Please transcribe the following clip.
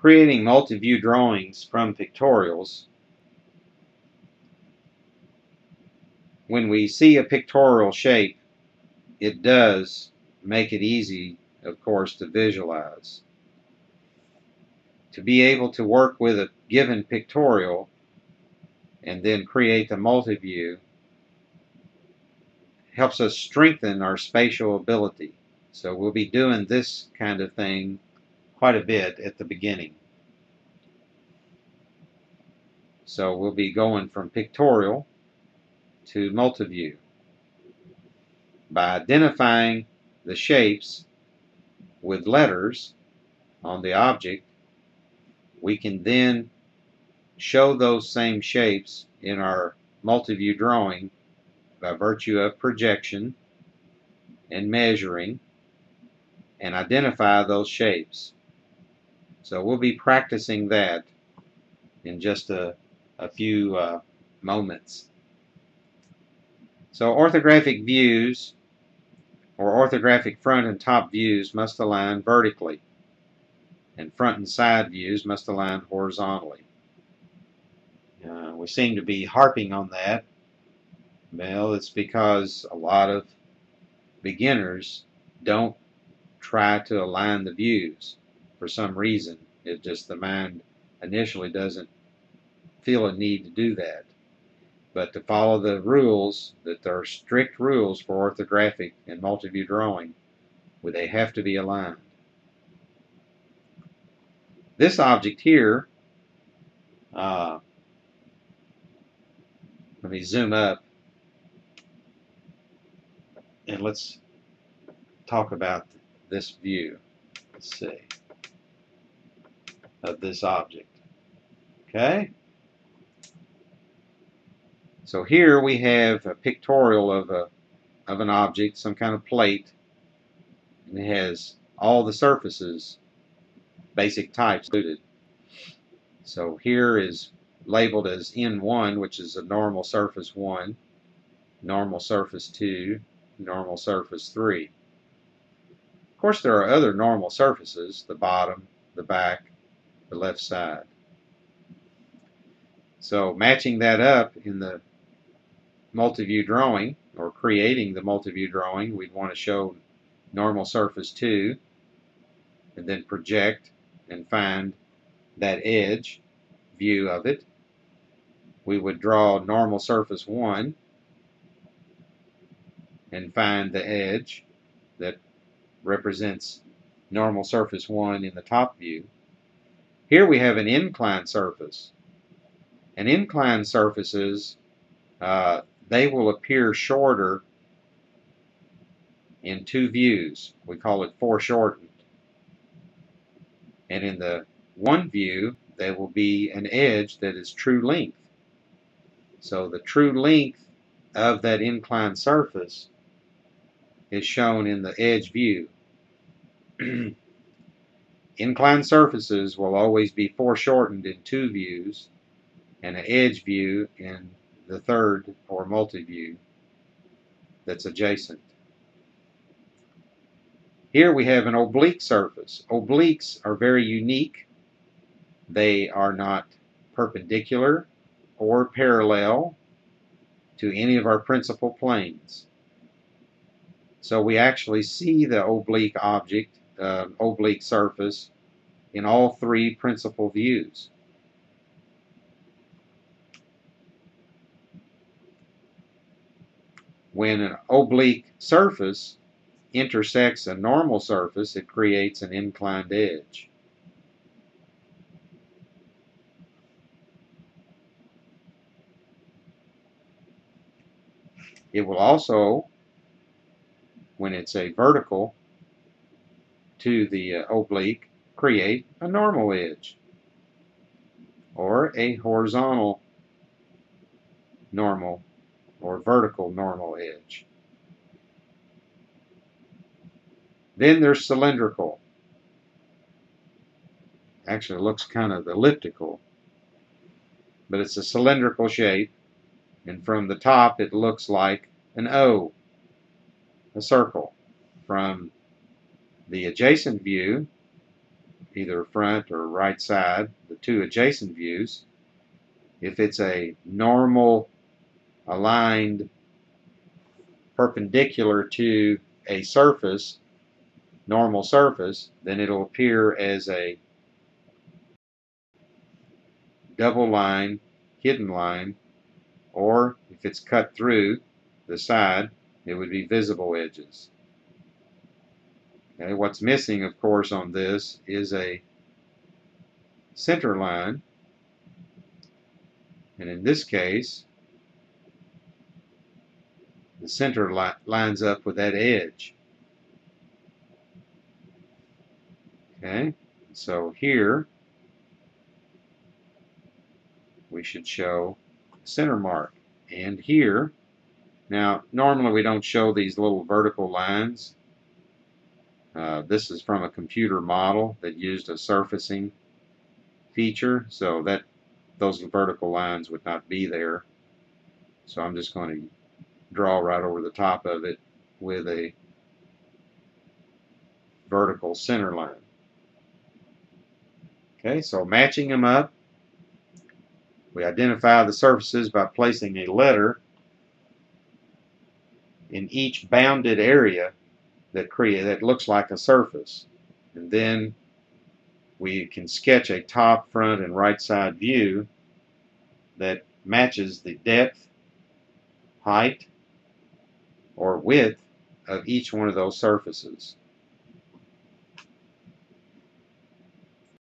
creating multi-view drawings from pictorials, when we see a pictorial shape, it does make it easy, of course, to visualize. To be able to work with a given pictorial and then create the multi-view helps us strengthen our spatial ability. So we'll be doing this kind of thing quite a bit at the beginning. So we'll be going from pictorial to multi-view. By identifying the shapes with letters on the object, we can then show those same shapes in our multi-view drawing by virtue of projection and measuring and identify those shapes. So we'll be practicing that in just a few moments. So orthographic views or orthographic front and top views must align vertically, and front and side views must align horizontally. We seem to be harping on that. Well, it's because a lot of beginners don't try to align the views for some reason. It just, the mind initially doesn't feel a need to do that. But to follow the rules, that there are strict rules for orthographic and multi-view drawing, where they have to be aligned. This object here, let me zoom up and let's talk about this view. Let's see, of this object. Okay? So here we have a pictorial of an object, some kind of plate, and it has all the surfaces, basic types included. So here is labeled as N1, which is a normal surface 1, normal surface 2, normal surface 3. Of course, there are other normal surfaces, the bottom, the back, the left side. So matching that up in the multi-view drawing, or creating the multi-view drawing, we'd want to show normal surface 2, and then project and find that edge view of it. We would draw normal surface 1 and find the edge that represents normal surface 1 in the top view. Here we have an inclined surface. And inclined surfaces, they will appear shorter in two views. We call it foreshortened. And in the one view, there will be an edge that is true length. So the true length of that inclined surface is shown in the edge view. Inclined surfaces will always be foreshortened in two views, and an edge view in the third or multi-view that's adjacent. Here we have an oblique surface. Obliques are very unique. They are not perpendicular or parallel to any of our principal planes. So we actually see the oblique object, oblique surface, in all three principal views. When an oblique surface intersects a normal surface, it creates an inclined edge. It will also, when it's a vertical to the oblique, create a normal edge or a horizontal normal or vertical normal edge. Then there's cylindrical. Actually, it looks kind of elliptical, but it's a cylindrical shape, and from the top it looks like an O, a circle. From the adjacent view, either front or right side, the two adjacent views. If it's a normal aligned perpendicular to a surface, normal surface, then it'll appear as a double line, hidden line, or if it's cut through the side, it would be visible edges. Okay, what's missing, of course, on this is a center line, and in this case, the center lines up with that edge. Okay, so here we should show center mark, and here, now normally we don't show these little vertical lines. This is from a computer model that used a surfacing feature, so that those vertical lines would not be there. So I'm just going to draw right over the top of it with a vertical center line. Okay, so matching them up, we identify the surfaces by placing a letter in each bounded area that looks like a surface, and then we can sketch a top, front, and right side view that matches the depth, height, or width of each one of those surfaces.